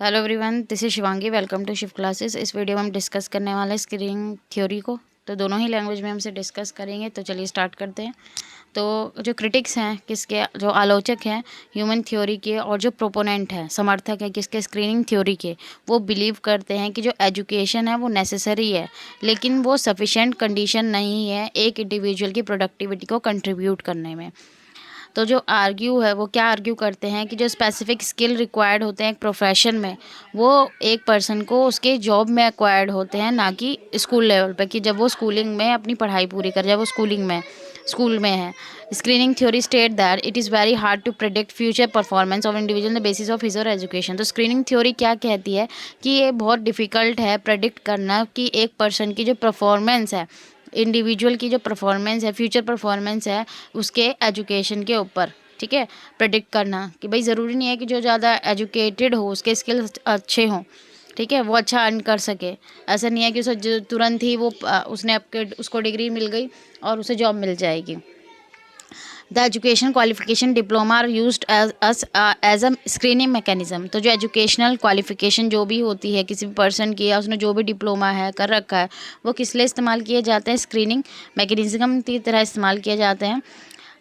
Hello everyone, this is Shivangi. Welcome to Shiv classes. इस video में हम डिस्कस करने वाले हैं स्क्रीनिंग थ्योरी को। तो दोनों ही लैंग्वेज में हमसे डिस्कस करेंगे। तो चलिए स्टार्ट करते हैं। तो जो क्रिटिक्स हैं, किसके, जो आलोचक हैं ह्यूमन थ्योरी के, और जो प्रोपोनेंट हैं, समर्थक हैं किसके, स्क्रीनिंग थ्योरी के, वो बिलीव करते हैं कि जो एजुकेशन है वो नेसेसरी है, लेकिन वो सफिशेंट कंडीशन नहीं है एक इंडिविजुअल की प्रोडक्टिविटी को कंट्रीब्यूट करने में। तो जो आर्ग्यू है वो क्या आर्ग्यू करते हैं कि जो स्पेसिफिक स्किल रिक्वायर्ड होते हैं एक प्रोफेशन में, वो एक पर्सन को उसके जॉब में एक्वायर्ड होते हैं, ना कि स्कूल लेवल पे, कि जब वो स्कूलिंग में अपनी पढ़ाई पूरी कर, जब वो स्कूल में है। Screening theory state that it is very hard to predict future performance of individual the basis of his और एजुकेशन। तो स्क्रीनिंग थ्योरी क्या कहती है कि ये बहुत डिफ़िकल्ट है प्रेडिक्ट करना कि एक पर्सन की जो परफॉर्मेंस है, इंडिविजुअल की जो परफॉर्मेंस है, फ्यूचर परफॉर्मेंस है, उसके एजुकेशन के ऊपर, ठीक है, प्रेडिक्ट करना कि भाई ज़रूरी नहीं है कि जो ज़्यादा एजुकेटेड हो उसके स्किल्स अच्छे हों, ठीक है, वो अच्छा अर्न कर सके। ऐसा नहीं है कि उसे तुरंत ही वो उसको डिग्री मिल गई और उसे जॉब मिल जाएगी। The education qualification diploma are used as a screening mechanism. तो जो एजुकेशनल क्वालिफिकेशन जो भी होती है किसी भी पर्सन की, या उसने जो भी डिप्लोमा है कर रखा है, वो किस लिए इस्तेमाल किए जाते हैं, स्क्रीनिंग मैकेनिज्म की तरह इस्तेमाल किए जाते हैं।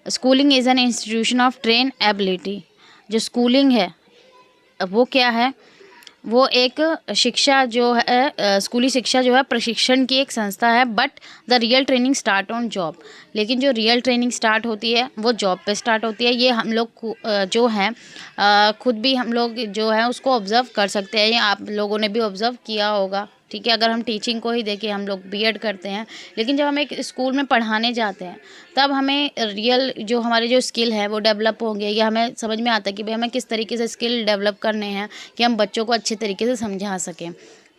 Schooling is an institution of train ability. जो स्कूलिंग है वो क्या है, वो एक शिक्षा जो है, स्कूली शिक्षा जो है प्रशिक्षण की एक संस्था है। But the real training start on job. लेकिन जो रियल ट्रेनिंग स्टार्ट होती है वो जॉब पे स्टार्ट होती है। ये हम लोग जो हैं खुद भी हम लोग जो है उसको ऑब्ज़र्व कर सकते हैं। ये आप लोगों ने भी ऑब्ज़र्व किया होगा, ठीक है। अगर हम टीचिंग को ही देखें, हम लोग बीएड करते हैं, लेकिन जब हम एक स्कूल में पढ़ाने जाते हैं तब हमें रियल जो हमारे जो स्किल है वो डेवलप होंगे, या हमें समझ में आता है कि भाई हमें किस तरीके से स्किल डेवलप करने हैं कि हम बच्चों को अच्छे तरीके से समझा सकें,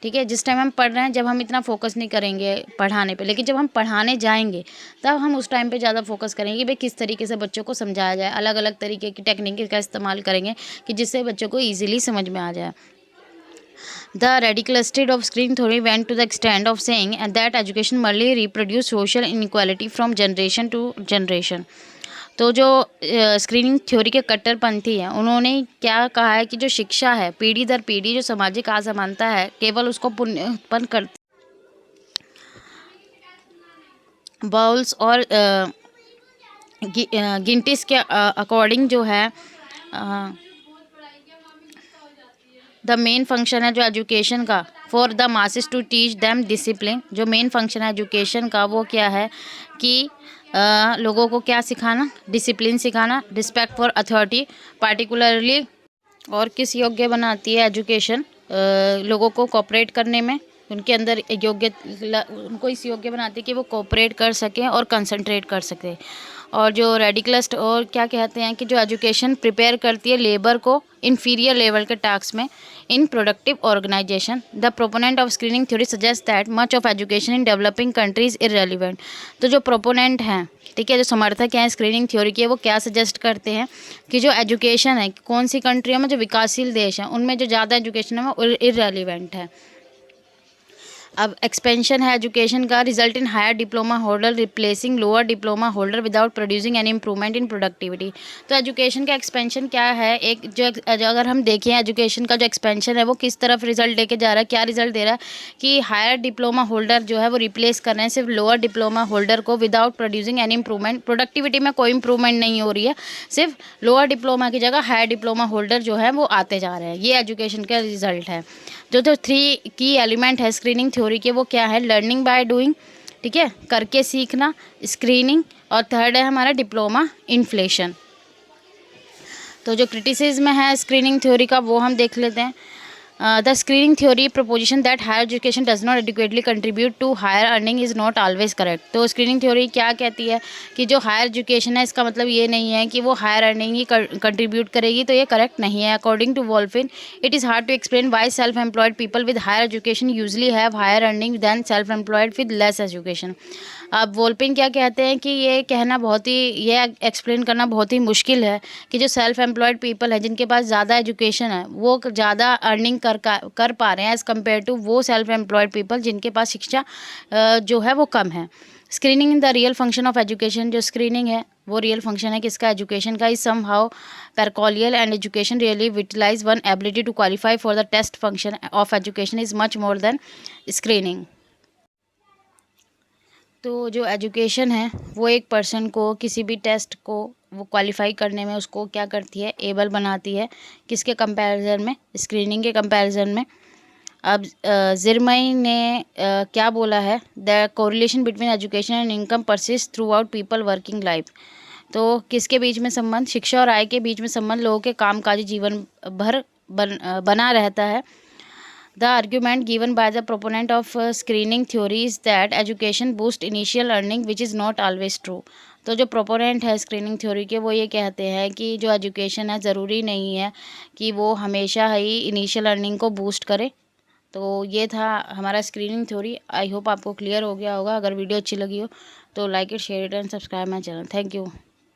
ठीक है। जिस टाइम हम पढ़ रहे हैं जब हम इतना फोकस नहीं करेंगे पढ़ाने पे, लेकिन जब हम पढ़ाने जाएंगे तब हम उस टाइम पे ज़्यादा फोकस करेंगे कि भाई किस तरीके से बच्चों को समझाया जाए। अलग अलग तरीके की टेक्निक का इस्तेमाल करेंगे कि जिससे बच्चों को ईजिली समझ में आ जाए। The radicalistic of screen theory went to the extent of saying that education merely reproduce social inequality from generation to generation. तो जो स्क्रीनिंग थ्योरी के कट्टरपंथी हैं उन्होंने क्या कहा है कि जो शिक्षा है पीढ़ी दर पीढ़ी जो सामाजिक असमानता है केवल उसको उत्पन्न करती, बाउल्स और गिंटिस के अकॉर्डिंग जो है द मेन फंक्शन है जो एजुकेशन का for the masses to teach them discipline. जो मेन फंक्शन है एजुकेशन का वो क्या है कि लोगों को क्या सिखाना, डिसिप्लिन सिखाना, रिस्पेक्ट फॉर अथॉरिटी पार्टिकुलरली। और किस योग्य बनाती है एजुकेशन लोगों को कोऑपरेट करने में, उनके अंदर उनको इस योग्य बनाती है कि वो कोऑपरेट कर सकें और कंसंट्रेट कर सकें। और जो रेडिकलिस्ट और क्या कहते हैं कि जो एजुकेशन प्रिपेयर करती है लेबर को इन्फीरियर लेवल के टास्क में in productive organisation. The proponent of screening theory suggest that much of education in developing countries irrelevant. तो जो प्रोपोनेंट हैं, ठीक है, जो समर्थक हैं स्क्रीनिंग थ्योरी के, वो क्या सजेस्ट करते हैं कि जो एजुकेशन है कौन सी कंट्रियों में, जो विकासशील देश हैं उनमें जो ज़्यादा एजुकेशन है वो इररेलेवेंट है। अब एक्सपेंशन है एजुकेशन का result in higher diploma holder replacing lower diploma holder without producing any improvement in productivity. तो एजुकेशन का एक्सपेंशन क्या है, एक जो अगर हम देखें एजुकेशन का जो एक्सपेंशन है वो किस तरफ रिजल्ट लेके जा रहा है, क्या रिजल्ट दे रहा है कि हायर डिप्लोमा होल्डर जो है वो रिप्लेस कर रहे हैं सिर्फ लोअर डिप्लोमा होल्डर को without producing any improvement. Productivity में कोई इंप्रूवमेंट नहीं हो रही है, सिर्फ लोअर डिप्लोमा की जगह हायर डिप्लोमा होल्डर जो है वो आते जा रहे हैं। ये एजुकेशन का रिजल्ट है। जो 3 की एलिमेंट है स्क्रीनिंग थ्योरी के वो क्या है, लर्निंग बाय डूइंग, ठीक है, करके सीखना, स्क्रीनिंग, और थर्ड है हमारा डिप्लोमा इन्फ्लेशन। तो जो क्रिटिसिज्म है स्क्रीनिंग थ्योरी का वो हम देख लेते हैं। The screening theory proposition that higher education does not adequately contribute to higher earning is not always correct. तो स्क्रीनिंग थ्योरी क्या कहती है कि जो हायर एजुकेशन है इसका मतलब ये नहीं है कि वो हायर अर्निंग ही कंट्रीब्यूट करेगी, तो ये करेक्ट नहीं है। According to Wolpin it is hard to explain why self employed people with higher education usually have higher earning than self employed with less education. अब वॉल्पिन क्या कहते हैं कि ये कहना ये एक्सप्लेन करना बहुत ही मुश्किल है कि जो सेल्फ एम्प्लॉयड पीपल है जिनके पास ज़्यादा एजुकेशन है वो ज़्यादा अर्निंग कर पा रहे हैं एज़ कम्पेयर टू वो सेल्फ एम्प्लॉयड पीपल जिनके पास शिक्षा जो है वो कम है। Screening in the real function of education. जो स्क्रीनिंग है वो रियल फंक्शन है किसका, एजुकेशन का। Is somehow parochial and education really vitalise one ability to qualify for the test function of education is much more than screening. तो जो education है वो एक पर्सन को किसी भी टेस्ट को वो क्वालिफाई करने में उसको क्या करती है, एबल बनाती है। किसके कंपैरिजन में, स्क्रीनिंग के कंपैरिजन में। अब ज़िरमई ने क्या बोला है, the correlation between education and income persist through out people working life. तो किसके बीच में संबंध, शिक्षा और आय के बीच में संबंध लोगों के कामकाजी जीवन भर बना रहता है। The argument given by the proponent of screening theory is that education boosts initial earning which is not always true। तो जो प्रोपोनेंट है स्क्रीनिंग थ्योरी के वो ये कहते हैं कि जो एजुकेशन है ज़रूरी नहीं है कि वो हमेशा ही इनिशियल अर्निंग को बूस्ट करे। तो ये था हमारा स्क्रीनिंग थ्योरी। आई होप आपको क्लियर हो गया होगा। अगर वीडियो अच्छी लगी हो तो like it, share it and subscribe my channel. Thank you.